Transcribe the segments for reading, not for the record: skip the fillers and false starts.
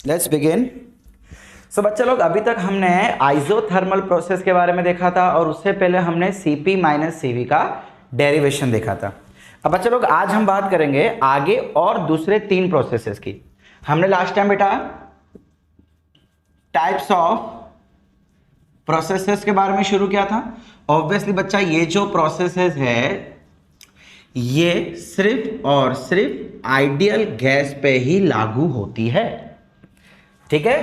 Let's begin. सो बच्चा लोग, अभी तक हमने आइसोथर्मल प्रोसेस के बारे में देखा था और उससे पहले हमने Cp माइनस Cv का डेरिवेशन देखा था। अब बच्चा लोग, आज हम बात करेंगे आगे और दूसरे 3 प्रोसेसेस की। हमने लास्ट टाइम बेटा टाइप्स ऑफ प्रोसेसेस के बारे में शुरू किया था। ऑब्वियसली बच्चा, ये जो प्रोसेसेस है ये सिर्फ और सिर्फ आइडियल गैस पे ही लागू होती है, ठीक है।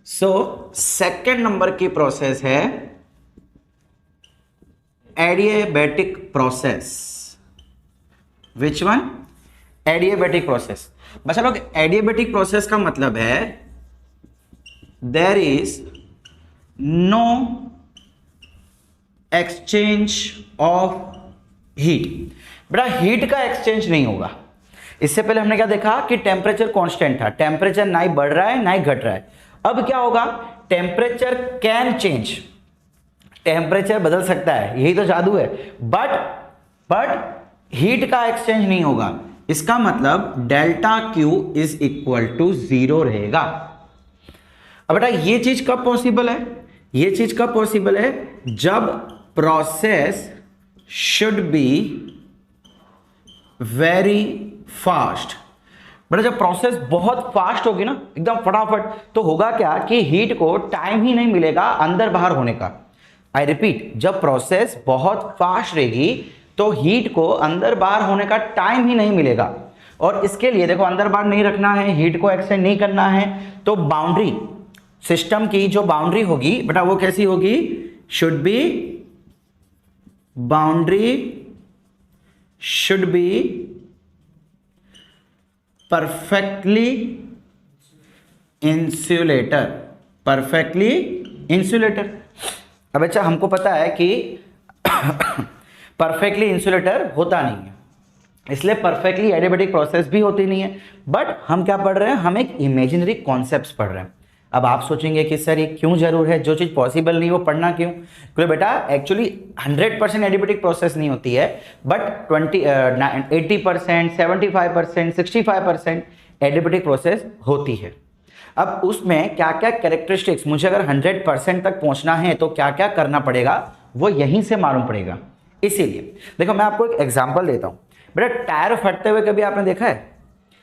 सो सेकेंड नंबर की प्रोसेस है adiabatic process. Which one? Adiabatic process. बच्चा लोग, एडियाबैटिक प्रोसेस का मतलब है there is no exchange of heat. बेटा, हीट का एक्सचेंज नहीं होगा। इससे पहले हमने क्या देखा कि टेम्परेचर कांस्टेंट था, टेम्परेचर ना ही बढ़ रहा है ना ही घट रहा है। अब क्या होगा? टेम्परेचर कैन चेंज, टेम्परेचर बदल सकता है, यही तो जादू है। बट हीट का एक्सचेंज नहीं होगा। इसका मतलब delta Q is equal to 0 रहेगा। अब बेटा, ये चीज कब पॉसिबल है? ये चीज कब पॉसिबल है? जब process should be very fast. बेटा, जब प्रोसेस बहुत फास्ट होगी ना, एकदम फटाफट, तो होगा क्या कि हीट को टाइम ही नहीं मिलेगा अंदर बाहर होने का। आई रिपीट, जब प्रोसेस बहुत फास्ट रहेगी तो हीट को अंदर बाहर होने का टाइम ही नहीं मिलेगा। और इसके लिए देखो, अंदर बाहर नहीं रखना है, हीट को एक्सचेंज नहीं करना है, तो बाउंड्री सिस्टम की जो बाउंड्री होगी बेटा, वो कैसी होगी? Should be boundary should be perfectly insulator, perfectly insulator. अब अच्छा, हमको पता है कि परफेक्टली इंसुलेटर होता नहीं है, इसलिए परफेक्टली एडियाबैटिक प्रोसेस भी होती नहीं है। बट हम क्या पढ़ रहे हैं? हम एक इमेजिनरी कॉन्सेप्ट्स पढ़ रहे हैं। अब आप सोचेंगे कि सर ये क्यों जरूर है? जो चीज़ पॉसिबल नहीं वो पढ़ना क्यों? क्योंकि बेटा एक्चुअली 100% एडियाबैटिक प्रोसेस नहीं होती है, बट 80%, 75%, 65% एडियाबैटिक प्रोसेस होती है। अब उसमें क्या क्या कैरेक्टरिस्टिक्स, मुझे अगर 100% तक पहुंचना है तो क्या क्या करना पड़ेगा, वो यहीं से मालूम पड़ेगा। इसीलिए देखो, मैं आपको एक एग्जाम्पल देता हूँ। बेटा, टायर फटते हुए कभी आपने देखा है?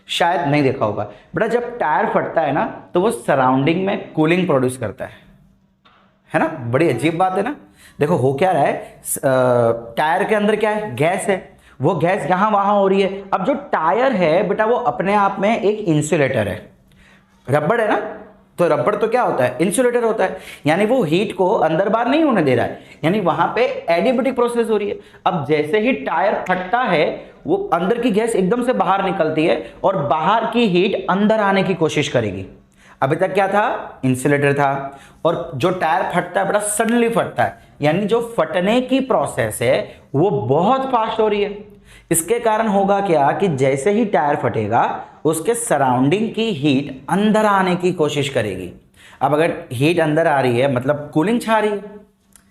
शायद नहीं देखा होगा। बेटा, जब टायर फटता है ना, तो वो सराउंडिंग में कूलिंग प्रोड्यूस करता है ना? बड़ी अजीब बात है ना। देखो, हो क्या रहा है, टायर के अंदर क्या है? गैस है। वो गैस यहाँ वहाँ हो रही है। अब जो टायर है बेटा, वो अपने आप में एक इंसुलेटर है। रबड़ है ना, तो रबड़ तो क्या होता है? इंसुलेटर होता है। यानी वो हीट को अंदर बाहर नहीं होने दे रहा है, यानी वहां पे एडियाबैटिक प्रोसेस हो रही है। अब जैसे ही टायर फटता है, वो अंदर की गैस एकदम से बाहर निकलती है और बाहर की हीट अंदर आने की कोशिश करेगी। अभी तक क्या था? इंसुलेटर था। और जो टायर फटता है बेटा, सडनली फटता है, यानी जो फटने की प्रोसेस है वो बहुत फास्ट हो रही है। इसके कारण होगा क्या कि जैसे ही टायर फटेगा, उसके सराउंडिंग की हीट अंदर आने की कोशिश करेगी। अब अगर हीट अंदर आ रही है मतलब कूलिंग छा रही है।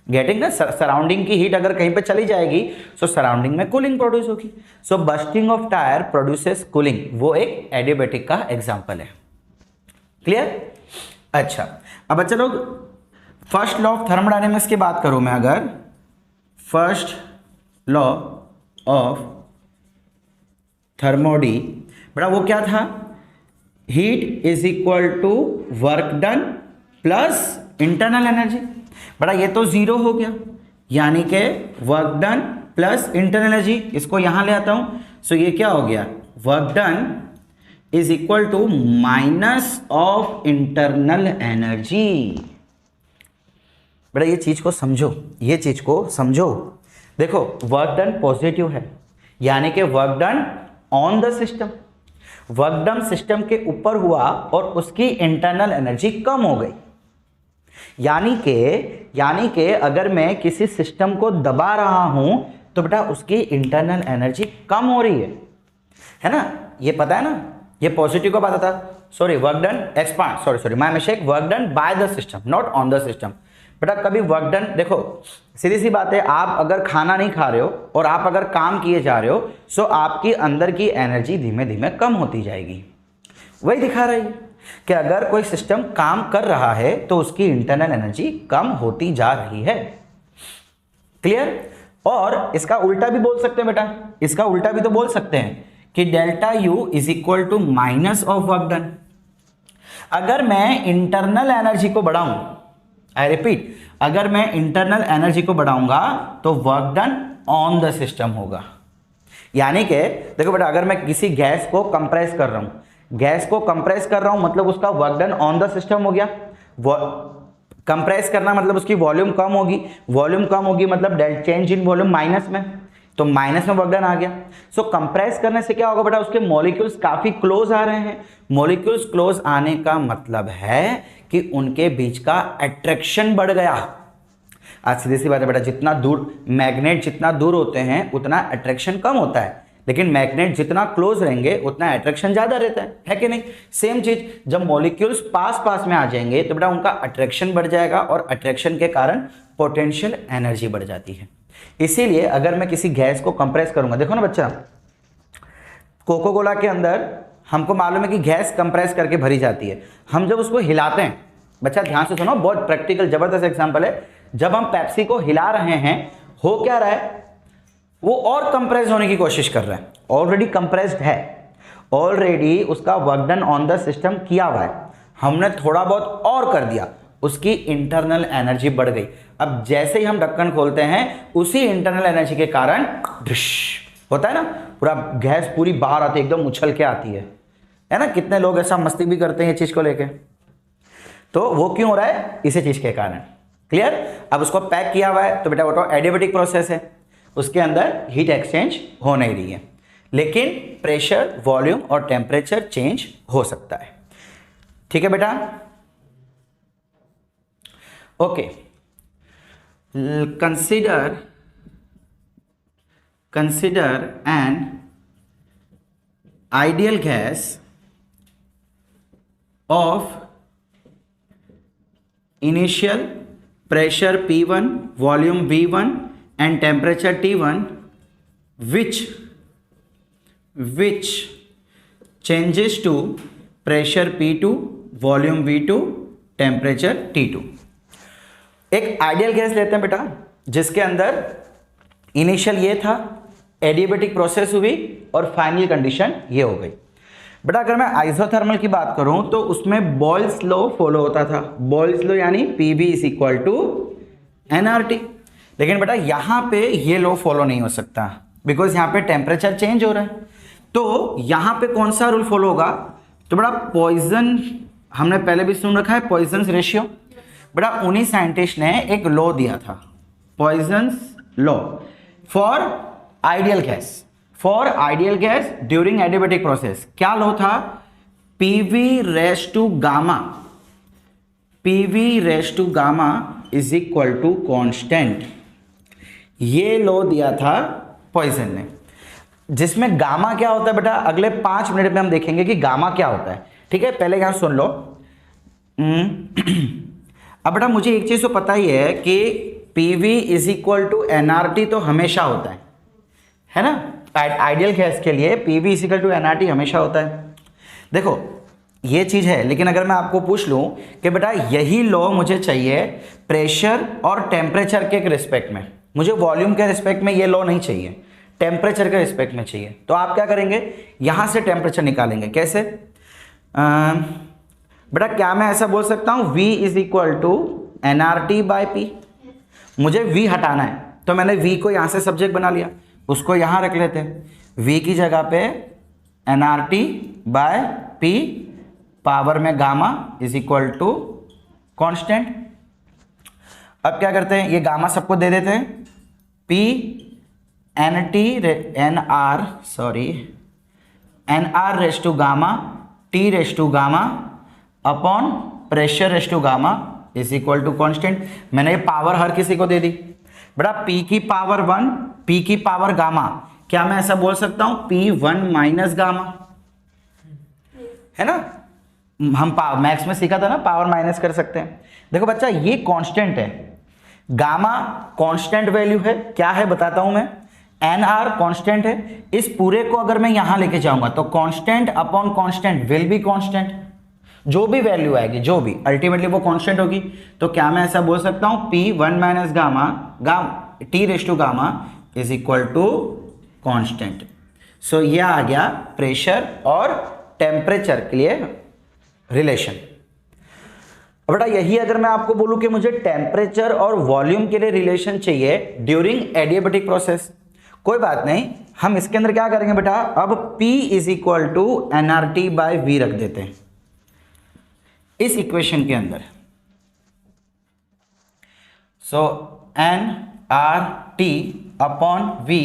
गेटिंग ना? सराउंडिंग की हीट अगर कहीं पे चली जाएगी तो सराउंडिंग में कूलिंग प्रोड्यूस होगी। So bursting of tyre produces cooling, वो एक एडियाबैटिक का एग्जांपल है। क्लियर? अच्छा, अब बच्चे लोग, फर्स्ट लॉ ऑफ थर्मोडायनेमिक्स की बात करूं मैं, अगर फर्स्ट लॉ ऑफ थर्मोडी, बेटा वो क्या था? Heat is equal to work done plus internal energy. बेटा, ये तो 0 हो गया, यानी कि work done plus internal energy. इसको यहां ले आता हूं। सो ये क्या हो गया? Work done is equal to minus of internal energy. बेटा, ये चीज को समझो, ये चीज को समझो। देखो, वर्क डन पॉजिटिव है, यानी कि work done on the system. Work done system के ऊपर हुआ और उसकी इंटरनल एनर्जी कम हो गई। यानी कि अगर मैं किसी सिस्टम को दबा रहा हूं तो बेटा उसकी इंटरनल एनर्जी कम हो रही है ना? ये पता है ना? ये पॉजिटिव का बात था। Sorry, work done expand, sorry my mistake, work done by the system, not on the system. बेटा कभी वर्क डन, देखो सीधी सी बात है, आप अगर खाना नहीं खा रहे हो और आप अगर काम किए जा रहे हो, सो आपकी अंदर की एनर्जी धीमे धीमे कम होती जाएगी। वही दिखा रही है। कि अगर कोई सिस्टम काम कर रहा है तो उसकी इंटरनल एनर्जी कम होती जा रही है। क्लियर? और इसका उल्टा भी बोल सकते हैं बेटा, इसका उल्टा भी तो बोल सकते हैं कि delta u is equal to minus of work done. अगर मैं इंटरनल एनर्जी को बढ़ाऊं, आई रिपीट, अगर मैं इंटरनल एनर्जी को बढ़ाऊंगा तो work done on the system होगा। यानी कि देखो बेटा, अगर मैं किसी गैस को कंप्रेस कर रहा हूं, गैस को कंप्रेस कर रहा हूं मतलब उसका work done on the system हो गया। कंप्रेस करना मतलब उसकी वॉल्यूम कम होगी, वॉल्यूम कम होगी मतलब चेंज इन वॉल्यूम माइनस में, तो माइनस में वर्क डन आ गया। सो कंप्रेस करने से क्या होगा बेटा, उसके मॉलिक्यूल्स काफी क्लोज आ रहे हैं। मॉलिक्यूल्स क्लोज आने का मतलब है कि उनके बीच का अट्रैक्शन बढ़ गया। आज सीधी सी बात है बेटा, जितना दूर मैग्नेट जितना दूर होते हैं उतना अट्रैक्शन कम होता है, लेकिन मैग्नेट जितना क्लोज रहेंगे उतना अट्रैक्शन ज्यादा रहता है कि नहीं? सेम चीज, जब मॉलिक्यूल्स पास पास में आ जाएंगे तो बेटा उनका अट्रैक्शन बढ़ जाएगा और अट्रैक्शन के कारण पोटेंशियल एनर्जी बढ़ जाती है। इसीलिए अगर मैं किसी गैस को कंप्रेस करूंगा, देखो ना बच्चा, कोको कोला के अंदर हमको मालूम है कि गैस कंप्रेस करके भरी जाती है। हम जब उसको हिलाते हैं, बच्चा ध्यान से सुनो, बहुत प्रैक्टिकल जबरदस्त एग्जांपल है। जब हम पेप्सी को हिला रहे हैं, हो क्या रहा है, वो और कंप्रेस होने की कोशिश कर रहा है। ऑलरेडी कंप्रेस्ड है, ऑलरेडी उसका work done on the system किया हुआ है, हमने थोड़ा बहुत और कर दिया, उसकी इंटरनल एनर्जी बढ़ गई। अब जैसे ही हम ढक्कन खोलते हैं, उसी इंटरनल एनर्जी के कारण होता है ना, पूरा गैस पूरी बाहर आती है, एकदम उछल के आती है ना। कितने लोग ऐसा मस्ती भी करते हैं ये चीज को लेके, तो वो क्यों हो रहा है, इसी चीज के कारण। क्लियर? अब उसको पैक किया हुआ है तो बेटा वो तो एडियाबैटिक प्रोसेस है, उसके अंदर हीट एक्सचेंज हो नहीं रही है, लेकिन प्रेशर, वॉल्यूम और टेम्परेचर चेंज हो सकता है। ठीक है बेटा? Okay, consider an ideal gas of initial pressure P1, volume V1 and temperature T1 which changes to pressure P2, volume V2, temperature T2। एक आइडियल गैस लेते हैं बेटा, जिसके अंदर इनिशियल ये था, एडियाबैटिक प्रोसेस हुई और फाइनल कंडीशन ये हो गई। बेटा अगर मैं आइसोथर्मल की बात करूं तो उसमें बॉयल्स लॉ फॉलो होता था। बॉयल्स लॉ यानी PV is equal to nRT। लेकिन बेटा यहां पे ये लॉ फॉलो नहीं हो सकता, बिकॉज यहां पे टेम्परेचर चेंज हो रहा है। तो यहां पे कौन सा रूल फॉलो होगा, तो बेटा पॉइजन, हमने पहले भी सुन रखा है पॉइजन रेशियो। बेटा उन्हीं साइंटिस्ट ने एक लॉ दिया था, Poisson's law for ideal gas, for ideal gas during adiabatic process. क्या लॉ था, PV raise to gamma, PV raise to gamma is equal to constant. ये लॉ दिया था पॉइजन ने, जिसमें गामा क्या होता है बेटा, अगले 5 मिनट में हम देखेंगे कि गामा क्या होता है। ठीक है, पहले यहां सुन लो। अब बेटा मुझे एक चीज तो पता ही है कि PV is equal to nRT तो हमेशा होता है ना, आइडियल गैस के लिए PV is equal to nRT हमेशा होता है। देखो ये चीज है, लेकिन अगर मैं आपको पूछ लूं कि बेटा यही लॉ मुझे चाहिए प्रेशर और टेम्परेचर के रिस्पेक्ट में, मुझे वॉल्यूम के रिस्पेक्ट में ये लॉ नहीं चाहिए, टेम्परेचर के रिस्पेक्ट में चाहिए, तो आप क्या करेंगे, यहां से टेम्परेचर निकालेंगे। कैसे बेटा, क्या मैं ऐसा बोल सकता हूं V is equal to nRT by P। मुझे V हटाना है तो मैंने V को यहां से सब्जेक्ट बना लिया, उसको यहां रख लेते हैं, V की जगह पे nRT बाय P पावर में gamma is equal to constant. अब क्या करते हैं, ये गामा सबको दे देते हैं, P nr raise to gamma T raise to gamma upon pressure raise to gamma is equal to constant. मैंने ये पावर हर किसी को दे दी। बेटा P की पावर 1, P की पावर गामा, क्या मैं ऐसा बोल सकता हूं P1 माइनस गामा, है ना, हम मैथ्स में सीखा था ना, पावर माइनस कर सकते हैं। देखो बच्चा ये कांस्टेंट है, गामा कांस्टेंट वैल्यू है, क्या है बताता हूं मैं, nr कांस्टेंट है। इस पूरे को अगर मैं यहां लेके जाऊंगा तो constant upon constant will be constant, जो भी वैल्यू आएगी, जो भी अल्टीमेटली वो कांस्टेंट होगी। तो क्या मैं ऐसा बोल सकता हूं P1 minus gamma T raise to gamma is equal to constant. So ये आ गया प्रेशर और टेम्परेचर के लिए रिलेशन। बेटा यही अगर मैं आपको बोलूं कि मुझे टेम्परेचर और वॉल्यूम के लिए रिलेशन चाहिए ड्यूरिंग एडियाबेटिक प्रोसेस, कोई बात नहीं, हम इसके अंदर क्या करेंगे बेटा, अब P is equal to nRT by V रख देते हैं इस इक्वेशन के अंदर। सो nRT अपॉन V,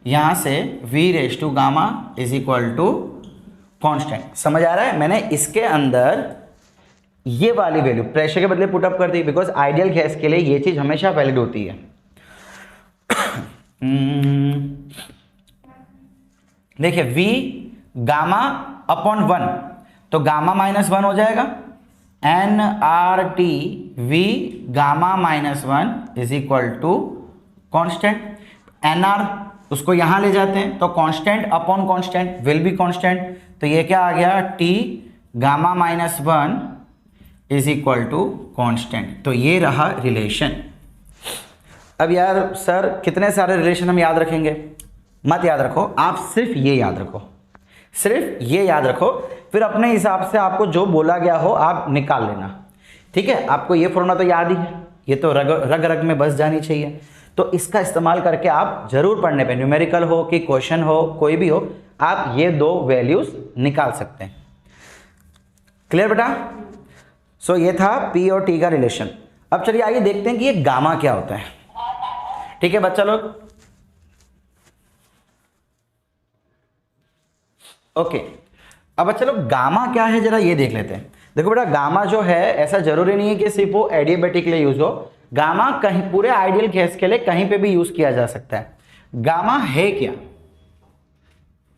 यहां से V raise to gamma is equal to constant. समझ आ रहा है? मैंने इसके अंदर ये वाली वैल्यू प्रेशर के बदले पुटअप कर दी, बिकॉज आइडियल गैस के लिए ये चीज हमेशा वैलिड होती है। देखिए V गामा अपॉन 1, तो गामा माइनस 1 हो जाएगा, nRT V gamma minus 1 is equal to constant. nr उसको यहां ले जाते हैं तो constant upon constant will be constant, तो ये क्या आ गया T gamma minus 1 is equal to constant. तो ये रहा रिलेशन। अब यार सर कितने सारे रिलेशन हम याद रखेंगे? मत याद रखो, आप सिर्फ ये याद रखो, सिर्फ ये याद रखो, फिर अपने हिसाब से आपको जो बोला गया हो आप निकाल लेना, ठीक है? आपको ये फॉर्मूला तो याद ही है, ये तो रग रग में बस जानी चाहिए, तो इसका इस्तेमाल करके आप जरूर पढ़ने पे, न्यूमेरिकल हो कि क्वेश्चन हो कोई भी हो, आप ये दो वैल्यूज निकाल सकते हैं। क्लियर बेटा? सो ये था P और T का रिलेशन। अब चलिए आइए देखते हैं कि ये गामा क्या होता है। ठीक है बच्चा लोग? ओके, अब बच्चा लोग गामा क्या है जरा ये देख लेते हैं। देखो बेटा गामा जो है ऐसा जरूरी नहीं है कि सिर्फ वो एडियाबेटिक के लिए यूज हो, गामा कहीं पूरे आइडियल गैस के लिए कहीं पे भी यूज किया जा सकता है। गामा है क्या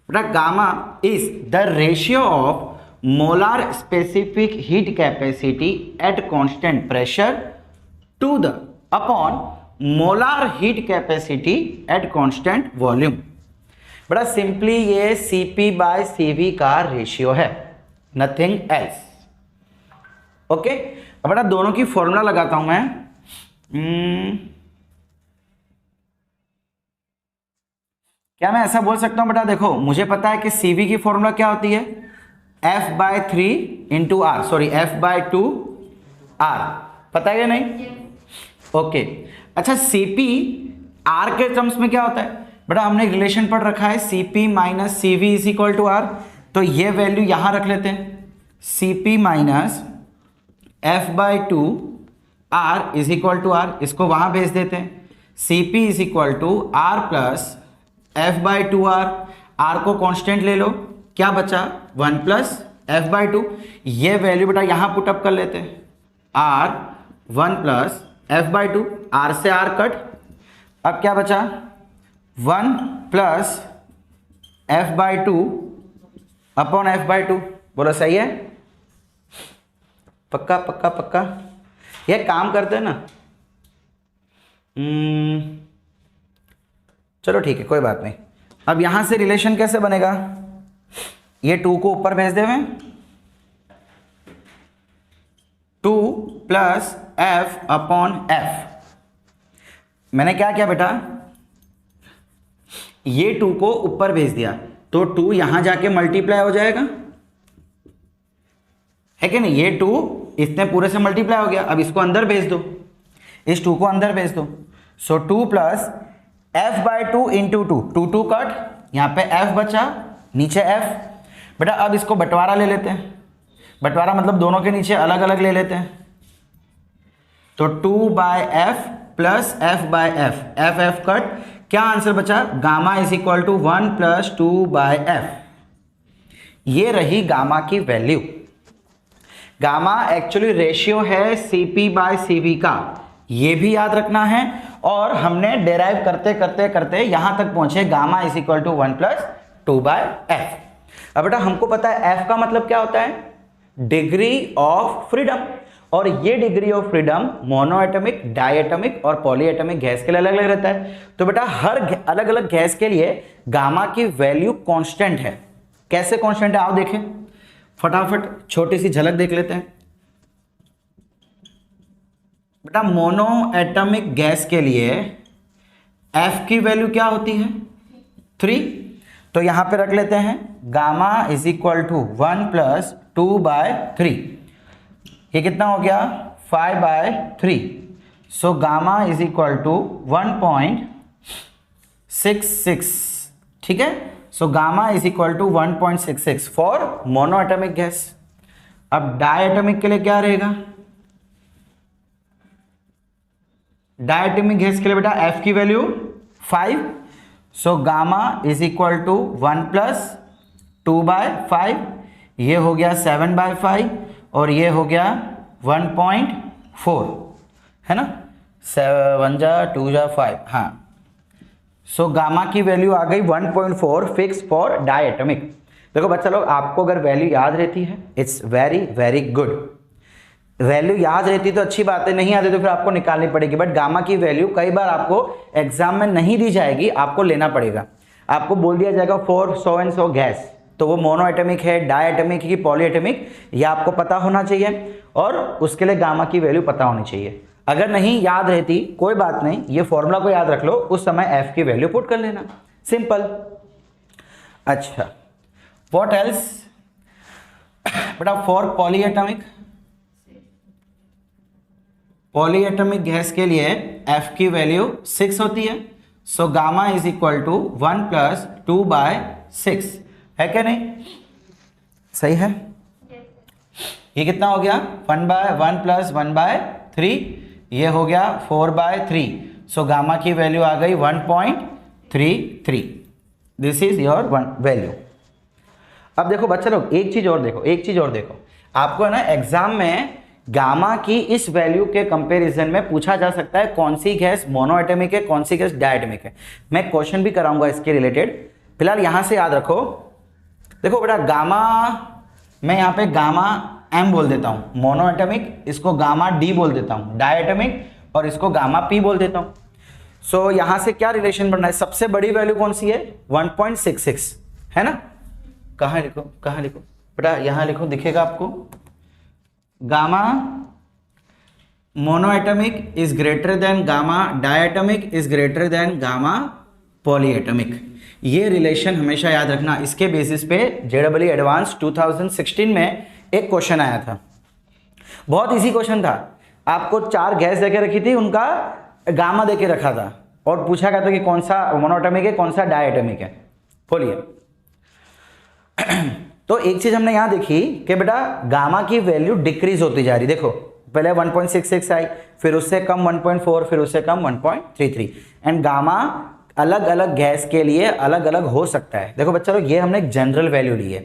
बेटा? Gamma is the ratio of molar specific heat capacity at constant pressure to the upon molar heat capacity at constant volume. बड़ा सिंपली ये Cp बाय Cv का रेशियो है, नथिंग एल्स। ओके, अब बेटा दोनों की फॉर्मूला लगाता हूं मैं। क्या मैं ऐसा बोल सकता हूं बेटा, देखो मुझे पता है कि Cv की फॉर्मूला क्या होती है, F by 3 into R, sorry F by 2 R, पता है या नहीं? ओके, अच्छा Cp R के टर्म्स में क्या होता है बेटा? हमने रिलेशन पढ़ रखा है Cp माइनस Cv is equal to R, तो ये वैल्यू यहां रख लेते हैं, Cp minus F by 2 R is equal to R, इसको वहां भेज देते हैं, Cp is equal to R plus F by 2R, R को कांस्टेंट ले लो, क्या बचा 1 प्लस F बाय 2, ये वैल्यू बेटा यहां पुटअप कर लेते हैं, R 1 plus F by 2, R से R कट, अब क्या बचा 1 plus F by 2 upon F by 2, बोलो सही है? पक्का पक्का पक्का? ये काम करते हैं ना? चलो ठीक है कोई बात नहीं। अब यहां से रिलेशन कैसे बनेगा, ये 2 को ऊपर भेज देवे, 2 प्लस F अपॉन F। मैंने क्या किया बेटा, ये 2 को ऊपर भेज दिया, तो 2 यहां जाके मल्टीप्लाई हो जाएगा, है कि नहीं? ये 2 इतने पूरे से मल्टीप्लाई हो गया, अब इसको अंदर भेज दो, इस 2 को अंदर भेज दो, so 2 plus F by 2 into 2, 2 2 cut, यहां पे F बचा, नीचे F। बेटा अब इसको बंटवारा ले लेते हैं, बंटवारा मतलब दोनों के नीचे अलग अलग ले लेते हैं, तो 2 by F plus F by F, F F cut, क्या आंसर बचा, gamma is equal to 1 plus 2 by F। ये रही गामा की वैल्यू। गामा एक्चुअली रेशियो है Cp बाय Cv का, ये भी याद रखना है, और हमने डेराइव करते करते करते यहां तक पहुंचे gamma is equal to 1 plus 2 by F। अब बेटा हमको पता है F का मतलब क्या होता है, डिग्री ऑफ फ्रीडम, और ये डिग्री ऑफ फ्रीडम मोनोएटमिक, डायएटमिक और पॉलीएटमिक गैस के लिए अलग अलग रहता है। तो बेटा हर अलग अलग गैस के लिए गामा की वैल्यू कांस्टेंट है। कैसे कांस्टेंट है आओ देखें, फटाफट छोटी सी झलक देख लेते हैं बेटा। मोनो एटॉमिक गैस के लिए F की वैल्यू क्या होती है 3, तो यहां पे रख लेते हैं gamma is equal to 1 plus 2/3, ये कितना हो गया 5/3, so gamma is equal to 1.66, ठीक है। So gamma is equal to 1.66 for mono atomic gas. अब डायटॉमिक के लिए क्या रहेगा, डायटॉमिक गैस के लिए बेटा F की value 5, so gamma is equal to 1 plus 2/5, ये हो गया 7/5 और ये हो गया 1.4, है ना, 7 जा 2 जा 5, हाँ। सो गामा की वैल्यू आ गई 1.4 फिक्स फॉर डायटॉमिक। देखो बच्चा लोग, आपको अगर वैल्यू याद रहती है it's very very good, value याद रहती तो अच्छी बात है, नहीं आती तो फिर आपको निकालनी पड़ेगी। बट गामा की वैल्यू कई बार आपको एग्जाम में नहीं दी जाएगी, आपको लेना पड़ेगा। आपको बोल दिया जाएगा for so and so gas, तो वो मोनो एटॉमिक है, डायटॉमिक है कि पॉली एटॉमिक, ये आपको पता होना चाहिए और उसके लिए गामा की वैल्यू पता होनी चाहिए। अगर नहीं याद रहती कोई बात नहीं, ये फॉर्मूला को याद रख लो, उस समय F की वैल्यू पुट कर लेना, सिंपल। अच्छा, व्हाट एल्स बेटा for poly atomic, poly atomic gas के लिए F की वैल्यू 6 होती है, so gamma is equal to 1 plus 2/6, है क्या नहीं, सही है। ये कितना हो गया 1 प्लस 1/3, ये हो गया 4/3, सो गामा की वैल्यू आ गई 1.33, दिस इज योर वैल्यू। अब देखो बच्चा लोग, एक चीज और देखो, आपको है ना एग्जाम में गामा की इस वैल्यू के कंपैरिजन में पूछा जा सकता है कौन सी गैस मोनो एटॉमिक है, कौन सी गैस डायटॉमिक है। मैं क्वेश्चन भी कराऊंगा इसके रिलेटेड, फिलहाल यहां से याद रखो। देखो बेटा, गामा मैं यहां पे गामा M बोल देता हूं मोनो एटॉमिक, इसको गामा D बोल देता हूं डायटॉमिक, और इसको गामा P बोल देता हूं। सो यहां से क्या रिलेशन बन रहा है, सबसे बड़ी वैल्यू कौन सी है 1.66, है ना। कहां लिखो बेटा, यहां लिखो, दिखेगा आपको, gamma monoatomic is greater than gamma diatomic is greater than gamma polyatomic. ये रिलेशन हमेशा याद रखना। इसके बेसिस पे JEE एडवांस 2016 में एक क्वेश्चन आया था, बहुत इजी क्वेश्चन था। आपको 4 गैस देके रखी थी, उनका गामा देके रखा था और पूछा गया था कि कौन सा मोनोएटॉमिक है, कौन सा डायटॉमिक है। बोलिए। तो एक चीज हमने यहां देखी कि बेटा गामा की वैल्यू डिक्रीज होती जा रही। देखो पहले 1.66 आई, फिर उससे कम 1.4, फिर उससे कम 1.33, एंड गामा अलग अलग गैस के लिए अलग अलग हो सकता है। देखो बच्चा लोग, ये हमने एक जनरल वैल्यू ली है,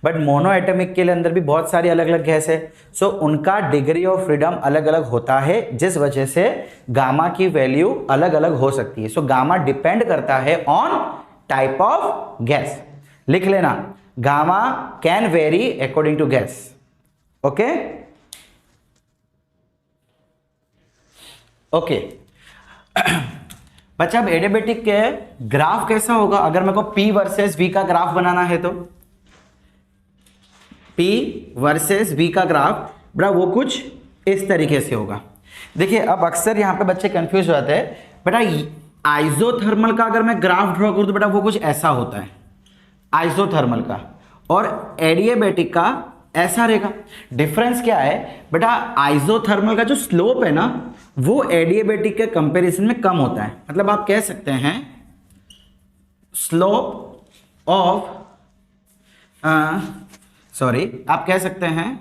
बट मोनो एटॉमिक के लिए अंदर भी बहुत सारी अलग अलग गैस है, सो उनका डिग्री ऑफ फ्रीडम अलग अलग होता है, जिस वजह से गामा की वैल्यू अलग अलग हो सकती है। सो गामा डिपेंड करता है ऑन टाइप ऑफ गैस। लिख लेना, gamma can vary according to gas. Okay okay बच्चा, अब एडियाबेटिक के ग्राफ कैसा होगा? अगर मेरे को P वर्सेस V का ग्राफ बनाना है तो P वर्सेस V का ग्राफ बड़ा वो कुछ इस तरीके से होगा। देखिए अब अक्सर यहां पे बच्चे कंफ्यूज हो जाते हैं, बेटा आइसोथर्मल का अगर मैं ग्राफ ड्रॉ करूं तो बेटा वो कुछ ऐसा होता है आइसोथर्मल का, और एडियाबेटिक का ऐसा रहेगा। डिफरेंस क्या है बेटा, आइसोथर्मल का जो स्लोप है ना वो एडियाबेटिक के कंपैरिजन में कम होता है। मतलब आप कह सकते हैं स्लोप ऑफ आप कह सकते हैं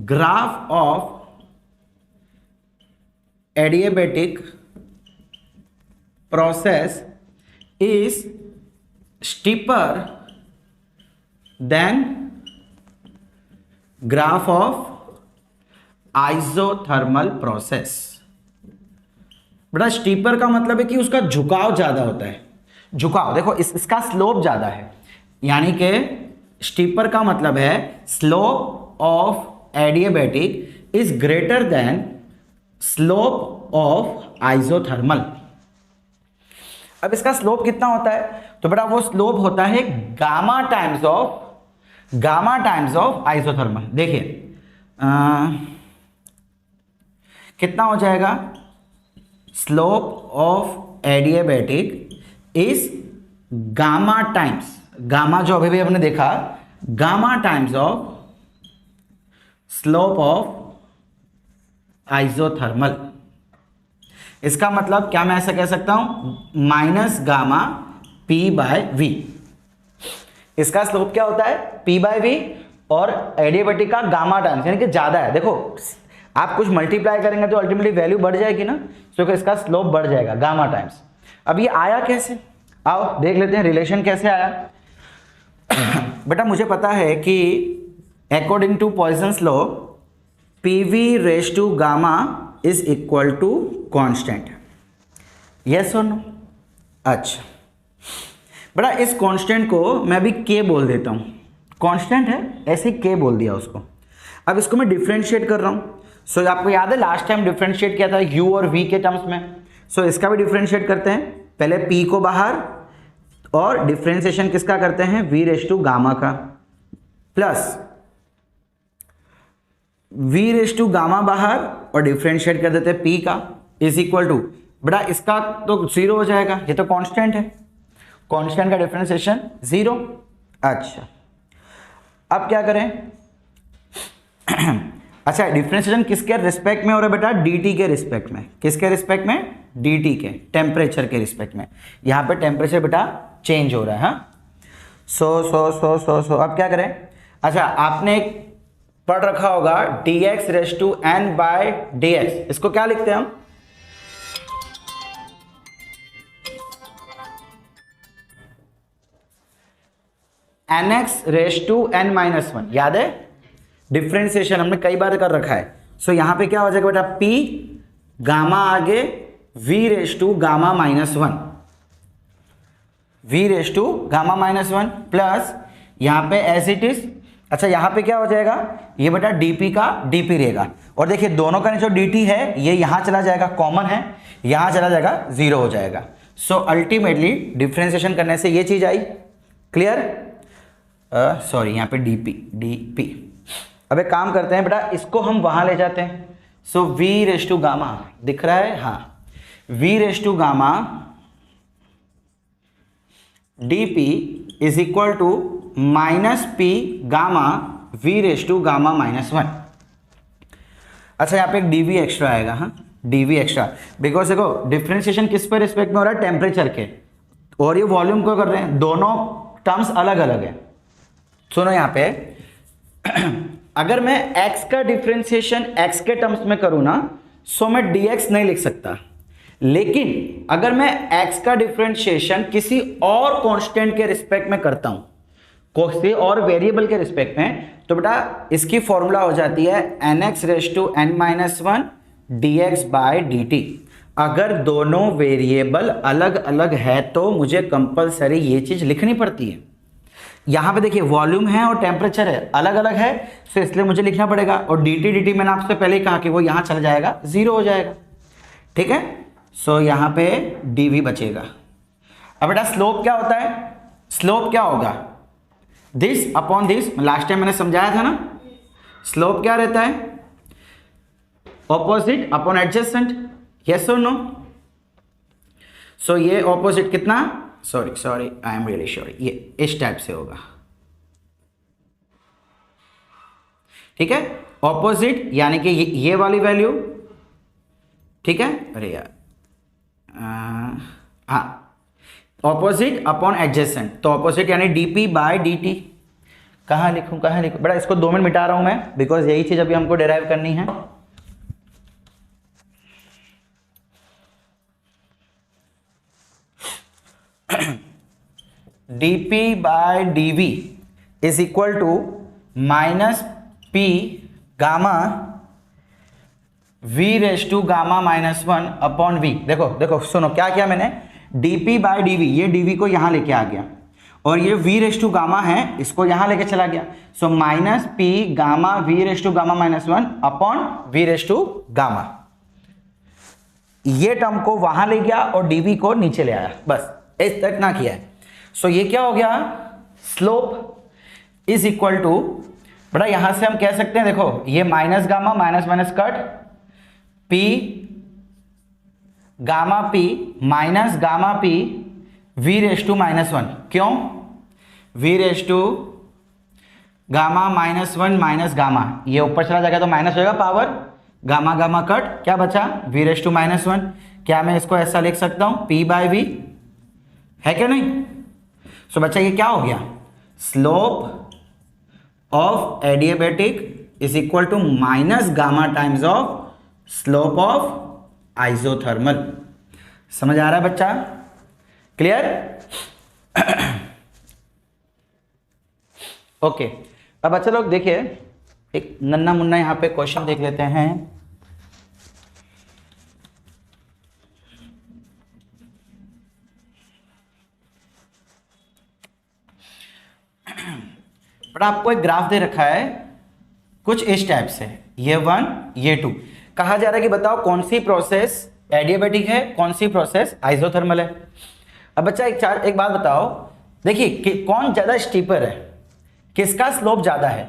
graph of adiabatic process is steeper than graph of isothermal process. बेटा स्टीपर का मतलब है कि उसका झुकाव ज्यादा होता है। झुकाव देखो इसका स्लोप ज्यादा है, यानी कि स्टीपर का मतलब है slope of adiabatic is greater than slope of isothermal. अब इसका स्लोप कितना होता है? तो बेटा वो स्लोप होता है gamma times of gamma times of isothermal. देखिए कितना हो जाएगा, slope of adiabatic is gamma times, gamma जो अभी भी हमने देखा, gamma times of slope of isothermal. इसका मतलब क्या मैं ऐसा कह सकता हूं, minus gamma P by V. इसका स्लोप क्या होता है, पी बाय वी, और एडियाबैटिक का गामा टाइम्स, यानी कि ज्यादा है। देखो आप कुछ मल्टीप्लाई करेंगे तो अल्टीमेटली वैल्यू बढ़ जाएगी ना, तो इसका स्लोप बढ़ जाएगा गामा टाइम्स। अब ये आया कैसे, आओ देख लेते हैं रिलेशन कैसे आया। बेटा मुझे पता है कि according to Poisson's law PV raise to gamma is equal to constant, yes और नो। अच्छा बेटा इस कांस्टेंट को मैं अभी के बोल देता हूं, कांस्टेंट है ऐसे के बोल दिया उसको। अब इसको मैं डिफरेंशिएट कर रहा हूं। सो आपको याद है लास्ट टाइम डिफरेंशिएट किया था u और v के टर्म्स में। सो इसका भी डिफरेंशिएट करते हैं, पहले p को बाहर और डिफरेंशिएशन किसका करते हैं, v रेज टू गामा का, plus v raise to gamma बाहर और डिफरेंशिएट कर देते हैं p का, इज इक्वल टू, बेटा इसका तो 0 हो जाएगा, ये तो कांस्टेंट है, कांस्टेंट का डिफरेंशिएशन 0। अच्छा अब क्या करें, अच्छा डिफरेंशिएशन किसके रिस्पेक्ट में हो रहा है बेटा, dt के रिस्पेक्ट में। किसके रिस्पेक्ट में, dt के, टेम्परेचर के रिस्पेक्ट में। यहाँ पे टेम्परेचर बेटा चेंज हो रहा है। हाँ सो अब क्या करें, अच्छा आपने पढ़ रखा होगा dx raise to n by dx, इसको क्या लिखते हैं हम, nx raise to n minus 1, याद है डिफरेंशिएशन हमने कई बार कर रखा है। सो यहां पे क्या हो जाएगा बेटा, p गामा आगे v raise to gamma minus 1, v raise to gamma minus 1 plus यहां पे एज इट इज। अच्छा यहां पे क्या हो जाएगा, ये बेटा dp का dp रहेगा, और देखिए दोनों का जो dt है ये यहां चला जाएगा, कॉमन है, यहां चला जाएगा 0 हो जाएगा। सो अल्टीमेटली डिफरेंशिएशन करने से ये चीज आई, क्लियर, सॉरी यहाँ पे dp। अब एक काम करते हैं बेटा, इसको हम वहां ले जाते हैं। So v raise to gamma दिख रहा है, हाँ v raise to gamma dp is equal to minus p gamma v raise to gamma minus 1। अच्छा यहाँ पे एक dv एक्स्ट्रा आएगा, हाँ dv एक्स्ट्रा, बिकॉज देखो डिफरेंशिएशन किस पर रिस्पेक्ट में हो रहा है, टेम्परेचर के, और ये वॉल्यूम को कर रहे हैं, दोनों टर्म्स अलग अलग है। सुनो यहाँ पे अगर मैं x का डिफरेंशिएशन x के टर्म्स में करूं ना, सो मैं dx नहीं लिख सकता, लेकिन अगर मैं x का डिफरेंशिएशन किसी और कांस्टेंट के रिस्पेक्ट में करता हूं, किसी और वेरिएबल के रिस्पेक्ट में, तो बेटा इसकी फॉर्मूला हो जाती है nx raise to n minus 1 dx by dt। अगर दोनों वेरिएबल अलग अलग है तो मुझे कंपलसरी ये चीज लिखनी पड़ती है। यहां पे देखिए वॉल्यूम है और टेम्परेचर है, अलग अलग है, तो इसलिए मुझे लिखना पड़ेगा, और dt मैंने आपसे पहले ही कहा कि वो यहां चला जाएगा, 0 हो जाएगा, ठीक है। सो यहां पे dv बचेगा। अब बेटा स्लोप क्या होता है, स्लोप क्या होगा, this upon this, last time मैंने समझाया था ना, स्लोप क्या रहता है, ऑपोजिट अपॉन एडजेसेंट, यस और नो। सो ये ऑपोजिट कितना, sorry I am really sorry, ये इस टाइप से होगा, ठीक है, ऑपोजिट यानी कि ये वाली वैल्यू, ठीक है, अरे यार हाँ ऑपोजिट अपॉन एडजेसेंट, तो ऑपोजिट यानी dp बाय dt। कहाँ लिखूं बेटा, इसको 2 मिनट मिटा रहा हूं मैं, बिकॉज यही चीज अभी हमको डिराइव करनी है। dp by dv is equal to minus p gamma v raise to gamma minus 1 upon v। देखो सुनो क्या किया मैंने, dp बाय dv, ये dv को यहां लेके आ गया, और ये v रेज टू गामा है, इसको यहां लेके चला गया। So minus p gamma v raise to gamma minus 1 upon v raise to gamma, ये टर्म को वहां ले गया और dv को नीचे ले आया, बस इस तक ना किया है। सो ये क्या हो गया, स्लोप, इज इक्वल टू, बेटा यहां से हम कह सकते हैं, देखो ये minus gamma minus minus cut, P gamma P minus gamma P V raise to minus one. क्यों? V raise to gamma minus one minus gamma, ये ऊपर चला जाएगा तो माइनस होगा पावर, गामा गामा कट, क्या बचा V raise to minus one. क्या मैं इसको ऐसा लिख सकता हूं पी बाय वी, है क्या नहीं? सो बच्चा ये क्या हो गया, slope of adiabatic is equal to minus gamma times of slope of isothermal. समझ आ रहा है बच्चा? क्लियर? ओके अब बच्चा लोग देखिए एक नन्ना मुन्ना यहां पे क्वेश्चन देख लेते हैं। बट आपको एक ग्राफ दे रखा है कुछ इस टाइप से, ये 1 ये 2, कहा जा रहा है कि बताओ कौन सी प्रोसेस एडियाबैटिक है, कौन सी प्रोसेस आइसोथर्मल है। अब बच्चा एक बात बताओ, देखिए कौन ज्यादा स्टीपर है, किसका स्लोप ज्यादा है,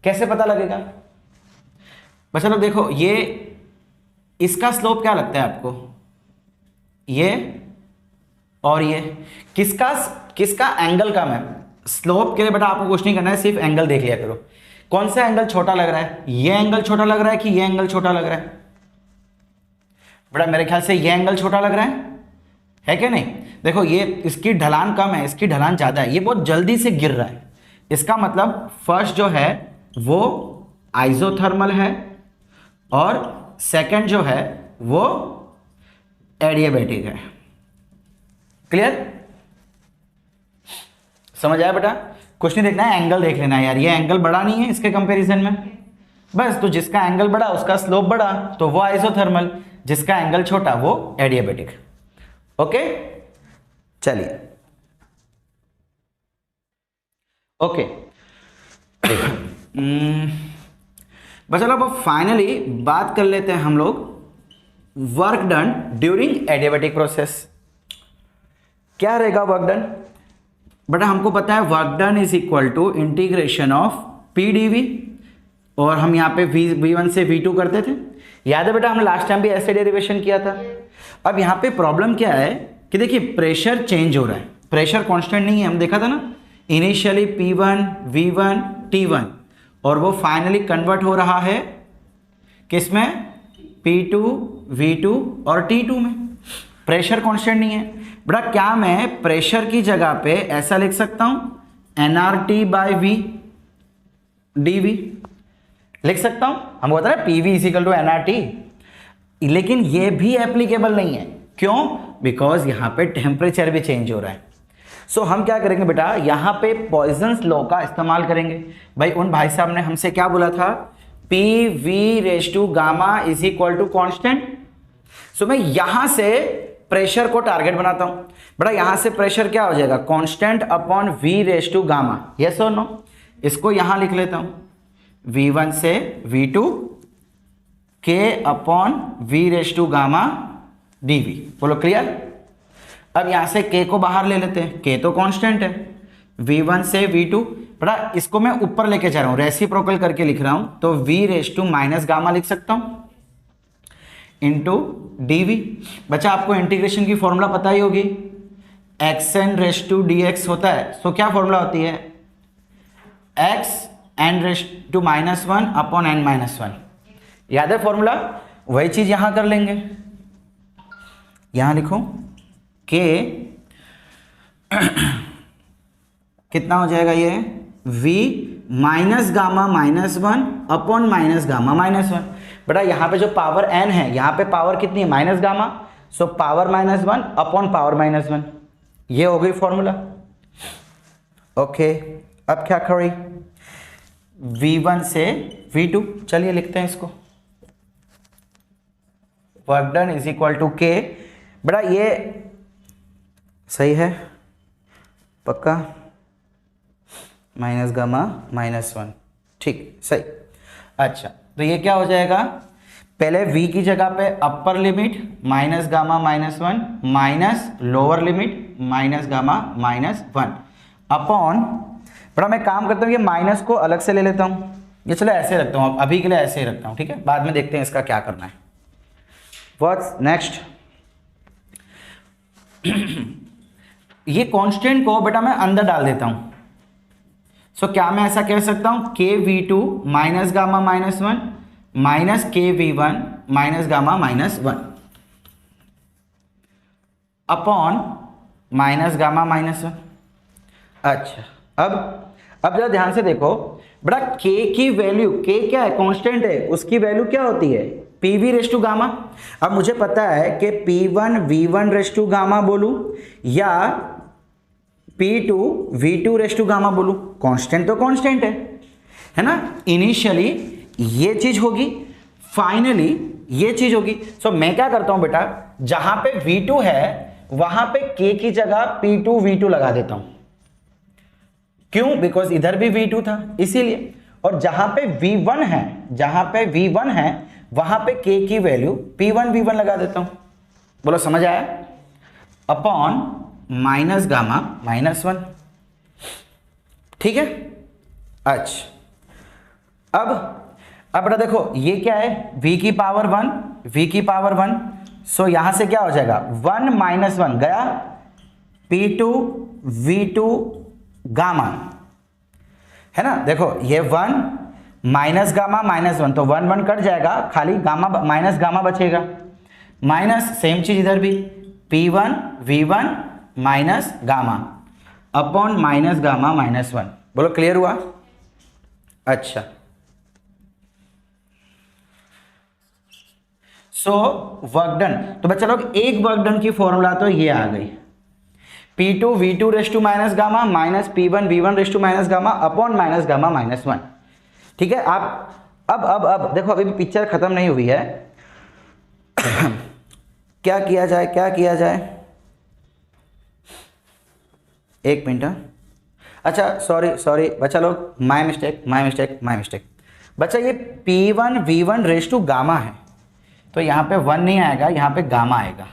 कैसे पता लगेगा? बच्चा लोग देखो ये इसका स्लोप क्या लगता है आपको, ये और ये किसका एंगल कम है? स्लोप के लिए बेटा आपको कुछ नहीं करना है, सिर्फ एंगल देख लिया करो। कौन सा एंगल छोटा लग रहा है, ये एंगल छोटा लग रहा है कि ये एंगल छोटा लग रहा है? बेटा मेरे ख्याल से ये एंगल छोटा लग रहा है क्या नहीं? देखो ये इसकी ढलान कम है, इसकी ढलान ज्यादा है, ये बहुत जल्दी से गिर रहा है। इसका मतलब फर्स्ट जो है वो आइसोथर्मल है और सेकंड जो है वो एडियाबैटिक है। क्लियर? समझ आया बेटा? कुछ नहीं देखना है, एंगल देख लेना है यार, ये एंगल बड़ा नहीं है इसके कंपैरिजन में, बस। तो जिसका एंगल बड़ा उसका स्लोप बड़ा, तो वो आइसोथर्मल, जिसका एंगल छोटा वो एडियाबैटिक। ओके चलिए ओके बस चलो अब फाइनली बात कर लेते हैं हम लोग work done during adiabatic process. क्या रहेगा वर्क डन? बेटा हमको पता है work done is equal to integration of P D V, और हम यहाँ पे V1 से V2 करते थे, याद है बेटा? हमने लास्ट टाइम भी ऐसे डेरिवेशन किया था। अब यहाँ पे प्रॉब्लम क्या है कि देखिए प्रेशर चेंज हो रहा है, प्रेशर कांस्टेंट नहीं है, हम देखा था ना, इनिशियली P1 V1 T1 और वो फाइनली कन्वर्ट हो रहा है किसमें? P2 V2 और T2 में। प्रेशर कांस्टेंट नहीं है बेटा। क्या मैं प्रेशर की जगह पे ऐसा लिख सकता हूं nRT बाय V dV लिख सकता हूं? हमको पता है PV is equal to nRT, लेकिन ये भी एप्लीकेबल नहीं है। क्यों? बिकॉज यहां पे टेम्परेचर भी चेंज हो रहा है। सो हम क्या करेंगे बेटा, यहां पे पॉइजन्स लॉ का इस्तेमाल करेंगे। भाई उन भाई साहब ने हमसे क्या बोला था, PV raise to gamma is equal to constant. So मैं यहां से प्रेशर को टारगेट बनाता हूं बेटा, यहां से प्रेशर क्या हो जाएगा, constant upon V raise to gamma, yes और नो? इसको यहां लिख लेता हूं V1 से V2 K upon V raise to gamma dV। बोलो क्लियर? अब यहां से K को बाहर ले लेते हैं, K तो कांस्टेंट है, V1 से V2 बेटा इसको मैं ऊपर लेके जा रहा हूं, रेसिप्रोकल करके लिख रहा हूं, तो V raise to minus gamma लिख सकता हूं इंटू dV। बच्चा आपको इंटीग्रेशन की फॉर्मूला पता ही होगी, xn रेज टू dx होता है। सो क्या फॉर्मूला होती है, xn raise to minus one upon n minus one. याद है फॉर्मूला? वही चीज यहां कर लेंगे, यहां लिखो k कितना हो जाएगा, ये v minus gamma minus one upon minus gamma minus one. बेटा यहाँ पे जो पावर n है, यहाँ पे पावर कितनी है, minus gamma, so power minus one upon power minus one, ये हो गई फॉर्मूला। ओके अब क्या करें, V1 से V2, चलिए लिखते हैं इसको, work done is equal to K। बेटा ये सही है पक्का, माइनस गामा माइनस वन, ठीक सही। अच्छा तो ये क्या हो जाएगा, पहले V की जगह पे upper limit minus gamma minus one minus lower limit minus gamma minus one upon बड़ा मैं काम करता हूँ, ये माइनस को अलग से ले लेता हूँ, ये चलो ऐसे रखता हूँ, अभी के लिए ऐसे ही रखता हूँ, ठीक है, बाद में देखते हैं इसका क्या करना है। What's next? ये कांस्टेंट को बेटा मैं अंदर डाल देता हूँ। सो क्या मैं ऐसा कह सकता हूँ, K V two minus gamma minus one minus K V one minus gamma minus one upon minus gamma minus one. अच्छा, अब जरा ध्यान से देखो बेटा, के की वैल्यू, के क्या है, कांस्टेंट है, उसकी वैल्यू क्या होती है, P V raise to gamma. अब मुझे पता है कि P one V one raise to gamma बोलूं या P two V two raise to gamma बोलूं, कांस्टेंट तो कांस्टेंट है ना। इनिशियली ये चीज होगी, फाइनली ये चीज होगी। सो मैं क्या करता हूं बेटा, जहां पे V2 है वहां पे K की जगह P2 V2 लगा देता हूं। क्यों? बिकॉज इधर भी V2 था इसीलिए। और जहां पे V1 है, जहां पे V1 है वहां पे K की वैल्यू P1 V1 लगा देता हूं। बोलो समझ आया? Upon minus gamma minus one, ठीक है। अच्छा, अब बेटा देखो ये क्या है, v की पावर वन, v की पावर वन। सो यहां से क्या हो जाएगा, वन माइनस वन गया, P2 V2 गामा, है ना। देखो ये one minus gamma minus one, तो वन वन कट जाएगा, खाली गामा माइनस गामा बचेगा, माइनस सेम चीज इधर भी, P1 V1 minus gamma upon minus gamma minus one. बोलो क्लियर हुआ? अच्छा, सो वर्क डन। तो बच्चा लोग एक वर्क डन की फॉर्मूला तो ये आ गई, P2 V2 raise to minus gamma minus P1 V1 raise to minus gamma upon minus gamma minus one, ठीक है। आप अब देखो, अभी भी पिक्चर खत्म नहीं हुई है। क्या किया जाए, क्या किया जाए, एक मिनट। अच्छा सॉरी बच्चा लोग, माय मिस्टेक। बच्चा ये P1 V1 raise to gamma है, तो यहां पे वन नहीं आएगा, यहां पे गामा आएगा।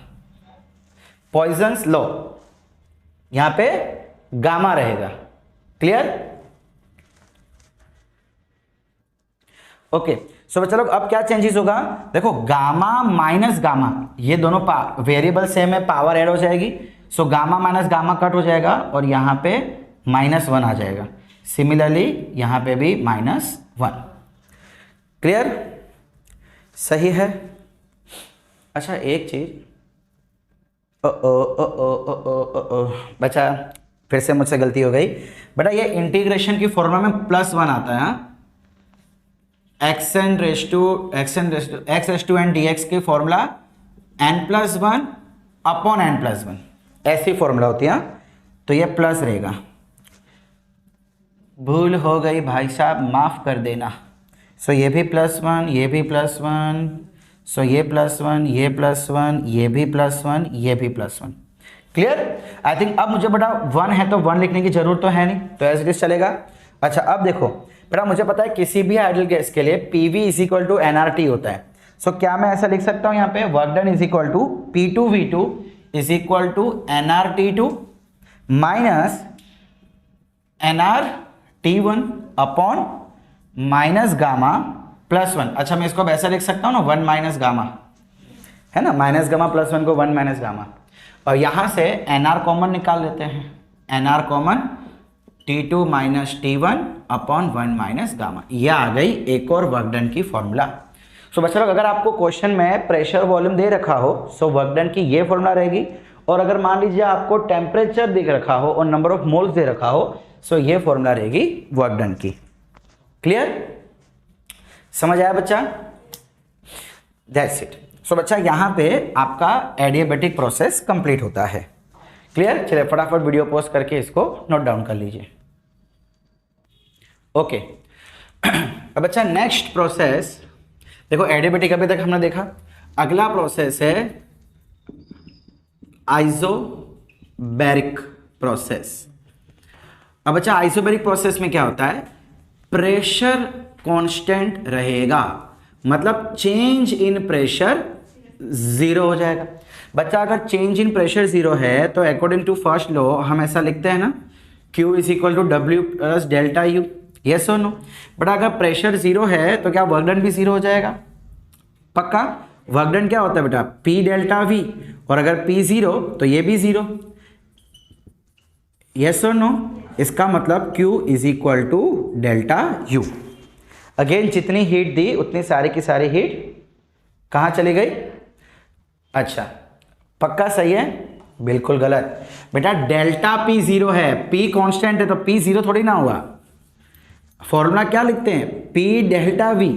पॉइजन्स लॉ, यहां पे गामा रहेगा। क्लियर? ओके, सो बच्चा लोग अब क्या चेंजेस होगा, देखो गामा माइनस गामा, ये दोनों वेरिएबल सेम है, पावर ऐड हो जाएगी। So gamma minus gamma cut हो जाएगा और यहां पे माइनस वन आ जाएगा। सिमिलरली यहां पे भी माइनस वन। क्लियर? सही है। अच्छा एक चीज, बच्चा फिर से मुझसे गलती हो गई बेटा, ये इंटीग्रेशन की फॉर्मूला में प्लस वन आता है। X raise to N D X की formula n plus one upon n plus one, ऐसी फॉर्मूला होती है। तो ये प्लस रहेगा, भूल हो गई भाई साहब, माफ कर देना। सो ये भी प्लस वन, ये भी प्लस वन, सो ये प्लस वन, ये प्लस वन, ये भी प्लस वन, ये भी plus one. Clear? I think अब मुझे बेटा वन है तो वन लिखने की जरूरत तो है नहीं, तो एज इट इज चलेगा। अच्छा अब देखो बेटा, मुझे पता है किसी भी आइडियल गैस के लिए PV is equal to NRT होता है। सो क्या मैं ऐसा लिख सकता हूं यहाँ पे, work done is equal to P2 V2 is equal to NRT2 minus NRT1 upon minus gamma plus one. अच्छा मैं इसको अब ऐसा लिख सकता हूँ ना, वन माइनस गामा, है ना, माइनस गामा प्लस वन को वन माइनस गामा। और यहां से NR कॉमन निकाल लेते हैं, NR common T2 minus T1 upon one minus gamma. यह आ गई एक और वर्क डन की फॉर्मूला। सो बच्चा लोग, अगर आपको क्वेश्चन में प्रेशर वॉल्यूम दे रखा हो सो वर्क डन की ये फॉर्मूला रहेगी, और अगर मान लीजिए आपको टेम्परेचर दिख रखा हो और नंबर ऑफ मोल्स दे रखा हो सो ये फॉर्मूला रहेगी वर्क डन की। क्लियर? समझ आया बच्चा? That's it. सो बच्चा यहां पे आपका एडियाबेटिक प्रोसेस कंप्लीट होता है। क्लियर? चलिए फटाफट वीडियो पॉज करके इसको नोट डाउन कर लीजिए। ओके, अब बच्चा नेक्स्ट प्रोसेस देखो, एडियाबेटिक अभी तक हमने देखा, अगला प्रोसेस है आइसोबैरिक प्रोसेस। अब बच्चा आइसोबैरिक प्रोसेस में क्या होता है, प्रेशर कांस्टेंट रहेगा, मतलब चेंज इन प्रेशर जीरो हो जाएगा। बच्चा अगर चेंज इन प्रेशर जीरो है तो अकॉर्डिंग टू फर्स्ट लॉ हम ऐसा लिखते हैं ना Q is equal to W plus delta U, yes और नो? बट अगर प्रेशर जीरो है तो क्या वर्क डन भी जीरो हो जाएगा? पक्का? वर्क डन क्या होता है बेटा? P डेल्टा V, और अगर P जीरो तो ये भी जीरो, यस और नो? इसका मतलब Q is equal to delta U। Again जितनी हीट दी उतनी सारी की सारी हीट कहाँ चली गई? अच्छा, पक्का सही है? बिल्कुल गलत बेटा, डेल्टा P जीरो है, P कांस्टेंट है तो P जीरो थोड़ी ना हुआ। फॉर्मूला क्या लिखते हैं? P डेल्टा V,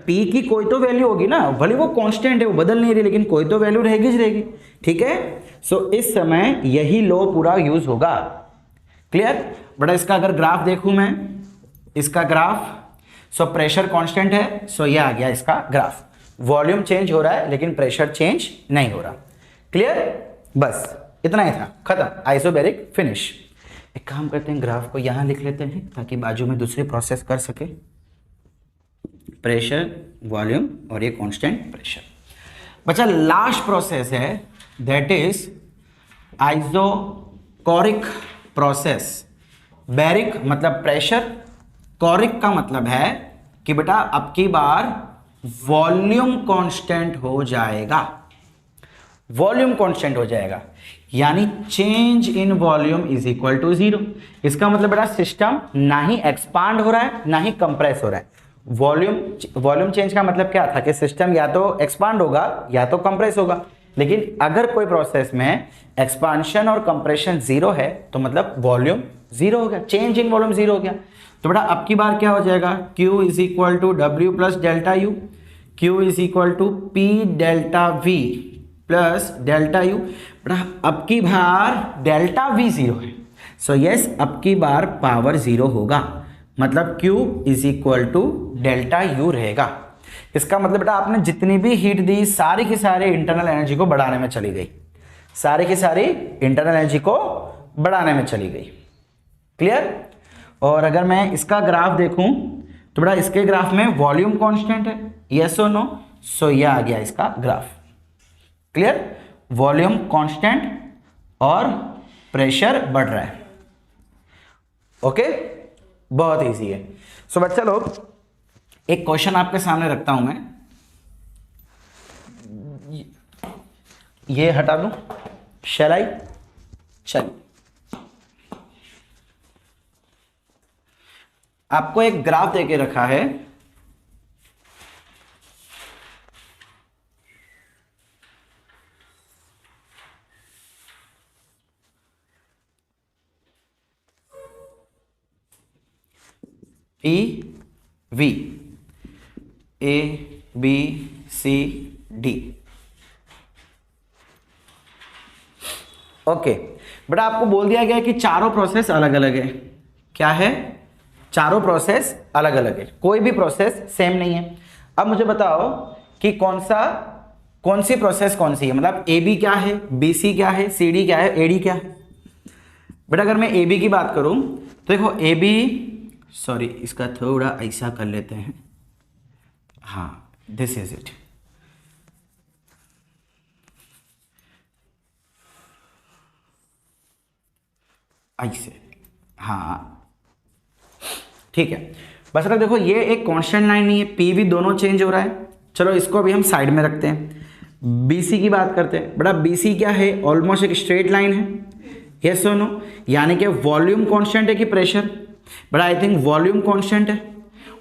P की कोई तो वैल्यू होगी ना, भले वो कांस्टेंट है, वो बदल नहीं रही, लेकिन कोई तो वैल्यू रहेगी, ठीक है? सो इस समय यही लॉ पूरा यूज होगा। क्लियर? बेटा इसका अगर ग्राफ देखूं मैं, इसका ग्राफ, सो प्रेशर कांस्टेंट है, सो ये आ गया इसका ग्राफ। वॉल्यूम चेंज हो रहा है लेकिन प्रेशर चेंज नहीं हो रहा। क्लियर? बस इतना ही था, खत्म, आइसोबैरिक फिनिश। एक काम करते हैं, ग्राफ को यहां लिख लेते हैं ताकि बाजू में दूसरी प्रोसेस कर सके। प्रेशर, वॉल्यूम और ये कांस्टेंट प्रेशर। बच्चा लास्ट प्रोसेस है, that is isochoric process. Baric मतलब प्रेशर, कोरिक का मतलब है कि बेटा अब की बार वॉल्यूम कांस्टेंट हो जाएगा, वॉल्यूम कांस्टेंट हो जाएगा, यानी change in volume is equal to zero. इसका मतलब बेटा सिस्टम ना ही एक्सपांड हो रहा है ना ही कंप्रेस हो रहा है। वॉल्यूम चेंज का मतलब क्या था कि सिस्टम या तो एक्सपांड होगा या तो कंप्रेस होगा, लेकिन अगर कोई प्रोसेस में एक्सपांशन और कंप्रेशन जीरो है तो मतलब वॉल्यूम जीरो हो गया, चेंज इन वॉल्यूम जीरो हो गया। तो बेटा अब की बार क्या हो जाएगा? Q is equal to W plus delta U, Q is equal to P delta V plus delta U। बेटा अब की बार डेल्टा V जीरो है, सो यस अब की बार पावर जीरो होगा, मतलब Q is equal to delta U रहेगा। इसका मतलब बेटा आपने जितनी भी हीट दी सारी की सारी इंटरनल एनर्जी को बढ़ाने में चली गई, सारी की सारी इंटरनल एनर्जी को बढ़ाने में चली गई। क्लियर? और अगर मैं इसका ग्राफ देखूं तो बेटा इसके ग्राफ में वॉल्यूम कांस्टेंट है, यस और नो? सो ये आ गया इसका ग्राफ। क्लियर? वॉल्यूम कांस्टेंट और प्रेशर बढ़ रहा है। ओके, बहुत इजी है। सो बच्चा लोग एक क्वेश्चन आपके सामने रखता हूं मैं, ये हटा दूं, शैल आई? चल, आपको एक ग्राफ देके रखा है, P V A B C D। Okay बेटा आपको बोल दिया गया है कि चारों प्रोसेस अलग अलग है। क्या है? चारों प्रोसेस अलग अलग है, कोई भी प्रोसेस सेम नहीं है। अब मुझे बताओ कि कौन सी प्रोसेस कौन सी है, मतलब ए बी क्या है, बी सी क्या है, सी डी क्या है, ए डी क्या है। बेटा अगर मैं ए बी की बात करूं तो देखो ए बी, सॉरी इसका थोड़ा ऐसा कर लेते हैं, हाँ दिस इज इट। ऐसे, हाँ ठीक है। बस अगर देखो ये एक कांस्टेंट लाइन नहीं है, पी भी दोनों चेंज हो रहा है। चलो इसको भी हम साइड में रखते हैं। बीसी की बात करते हैं। बेटा बीसी क्या है? ऑलमोस्ट एक स्ट्रेट लाइन है, यस और नो? यानी कि वॉल्यूम कांस्टेंट है कि प्रेशर? बेटा आई थिंक वॉल्यूम कांस्टेंट है।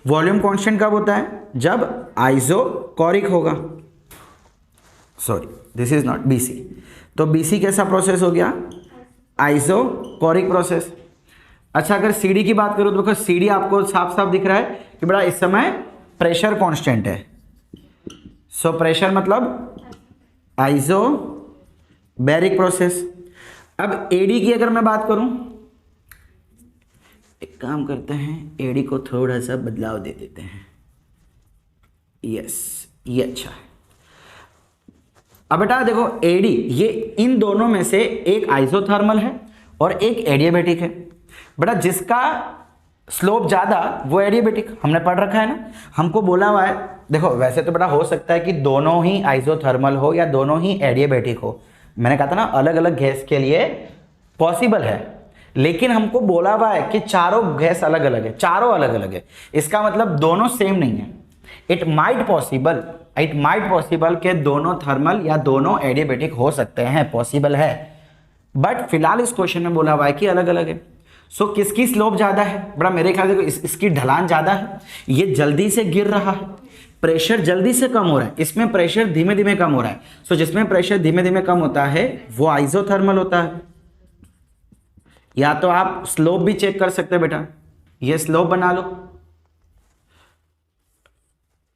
वॉल्यूम कांस्टेंट कब होता है? जब आइसोकोरिक होगा। Sorry this is not BC. तो बीसी कैसा प्रोसेस हो गया? Isochoric process. अच्छा अगर सीडी की बात करूं तो देखो सीडी आपको साफ साफ दिख रहा है कि बड़ा इस समय प्रेशर कांस्टेंट है। सो प्रेशर मतलब आइसोबैरिक प्रोसेस। अब एडी की अगर मैं बात करूं, एक काम करते हैं एडी को थोड़ा सा बदलाव दे देते हैं। यस ये अच्छा है। अब बेटा देखो एडी, ये इन दोनों में से एक आइसोथर्मल है और एक एडियाबैटिक है। बेटा जिसका स्लोप ज़्यादा वो एडियाबैटिक, हमने पढ़ रखा है ना, हमको बोला हुआ है। देखो वैसे तो बेटा हो सकता है कि दोनों ही आइसोथर्मल हो या दोनों ही एडियाबैटिक हो। मैंने कहा था ना अलग अलग गैस के लिए पॉसिबल है, लेकिन हमको बोला हुआ है कि चारों गैस अलग अलग है, चारों अलग अलग है, इसका मतलब दोनों सेम नहीं है। इट माइट पॉसिबल के दोनों थर्मल या दोनों एडियाबेटिक हो सकते हैं, पॉसिबल है, बट फिलहाल इस क्वेश्चन में बोला हुआ है कि अलग अलग है। सो किसकी स्लोप ज्यादा है? बड़ा मेरे ख्याल से इसकी ढलान ज्यादा है, ये जल्दी से गिर रहा है, प्रेशर जल्दी से कम हो रहा है, इसमें प्रेशर धीमे धीमे कम हो रहा है। सो जिसमें प्रेशर धीमे धीमे कम होता है वो आइसोथर्मल होता है। या तो आप स्लोप भी चेक कर सकते हैं बेटा, ये स्लोप बना लो।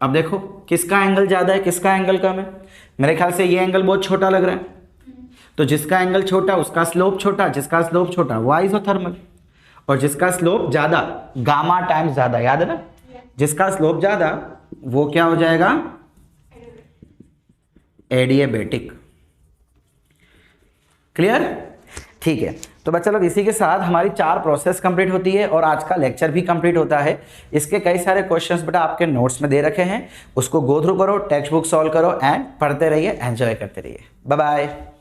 अब देखो किसका एंगल ज्यादा है, किसका एंगल कम है। मेरे ख्याल से ये एंगल बहुत छोटा लग रहा है, तो जिसका एंगल छोटा उसका स्लोप छोटा, जिसका स्लोप छोटा वो आइसोथर्मल, और जिसका स्लोप ज्यादा गामा टाइम्स ज्यादा, याद है ना, जिसका स्लोप ज्यादा वो क्या हो जाएगा? एडियाबेटिक। क्लियर? ठीक है, तो बच्चा लोग इसी के साथ हमारी 4 प्रोसेस कंप्लीट होती है और आज का लेक्चर भी कंप्लीट होता है। इसके कई सारे क्वेश्चंस बेटा आपके नोट्स में दे रखे हैं, उसको गो थ्रू करो, टेक्स्ट बुक सॉल्व करो एंड पढ़ते रहिए, एंजॉय करते रहिए। Bye bye.